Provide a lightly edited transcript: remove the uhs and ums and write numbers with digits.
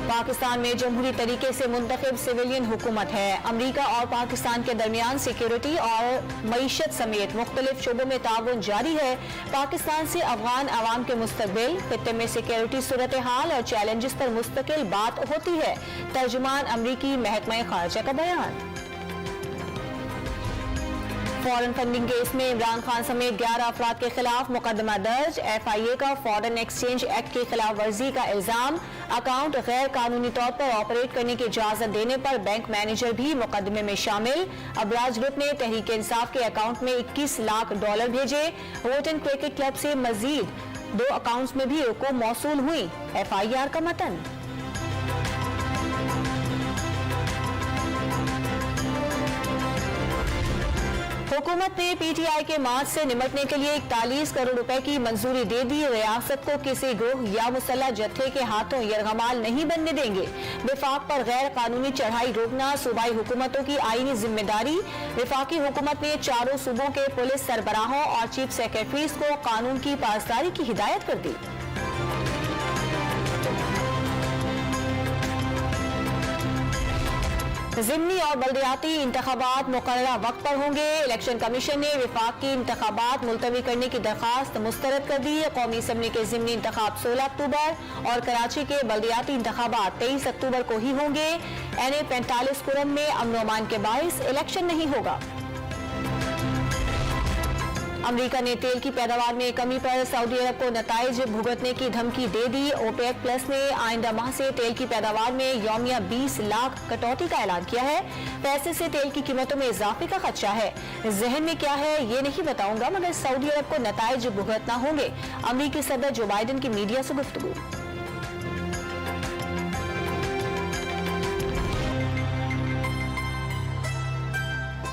पाकिस्तान में जमहूरी तरीके से मुंतखब सिविलियन हुकूमत है। अमरीका और पाकिस्तान के दरमियान सिक्योरिटी और मईशत समेत मुख्तलिफ शोबों में ताउन जारी है। पाकिस्तान से अफगान अवाम के मुस्तकबिल, खित्ते में सिक्योरिटी सूरत हाल और चैलेंजेस पर मुस्तकिल बात होती है। तर्जुमान अमरीकी महकमा खारजा का बयान। फॉरेन फंडिंग केस में इमरान खान समेत 11 अफराद के खिलाफ मुकदमा दर्ज। FIA का फॉरेन एक्सचेंज एक्ट की खिलाफ वर्जी का इल्जाम। अकाउंट गैर कानूनी तौर पर ऑपरेट करने की इजाजत देने पर बैंक मैनेजर भी मुकदमे में शामिल। अबराज ग्रुप ने तहरीक इंसाफ के अकाउंट में $21 लाख भेजे। वोटन क्रिकेट क्लब से मजीद 2 अकाउंट्स में भी रकूम मौसूल हुई। FIR का मतन। हुकूमत ने PTI के मार्च से निपटने के लिए 41 करोड़ रुपए की मंजूरी दे दी। रियासत को किसी ग्रोह या मुसल्लह जत्थे के हाथों यरगमाल नहीं बनने देंगे। विफाक पर गैर कानूनी चढ़ाई रोकना सूबाई हुकूमतों की आईनी जिम्मेदारी। विफाकी हुकूमत ने चारों सूबों के पुलिस सरबराहों और चीफ सेक्रेटरीज को कानून की पासदारी की हिदायत कर दी। ज़िमनी और बल्दियाती इंतखाबात मुकर्ररा वक्त पर होंगे। इलेक्शन कमीशन ने विफाक की इंतखाबात मुलतवी करने की दरखास्त मुस्तरद कर दी। कौमी असम्बली के ज़िमनी इंतखाब 16 अक्टूबर और कराची के बल्दियाती इंतखाबात 23 अक्टूबर को ही होंगे। NA 45 कुरम में अमन व अमान के बाइस इलेक्शन नहीं होगा। अमरीका ने तेल की पैदावार में कमी पर सऊदी अरब को नताइज भुगतने की धमकी दे दी। OPEC प्लस ने आइंदा माह से तेल की पैदावार में यौमिया 20 लाख कटौती का ऐलान किया है। पैसे से तेल की कीमतों में इजाफे का खदशा है। जहन में क्या है ये नहीं बताऊंगा, मगर सऊदी अरब को नताइज भुगतना होंगे। अमरीकी सदर जो बाइडन की मीडिया से गुफ्तगू।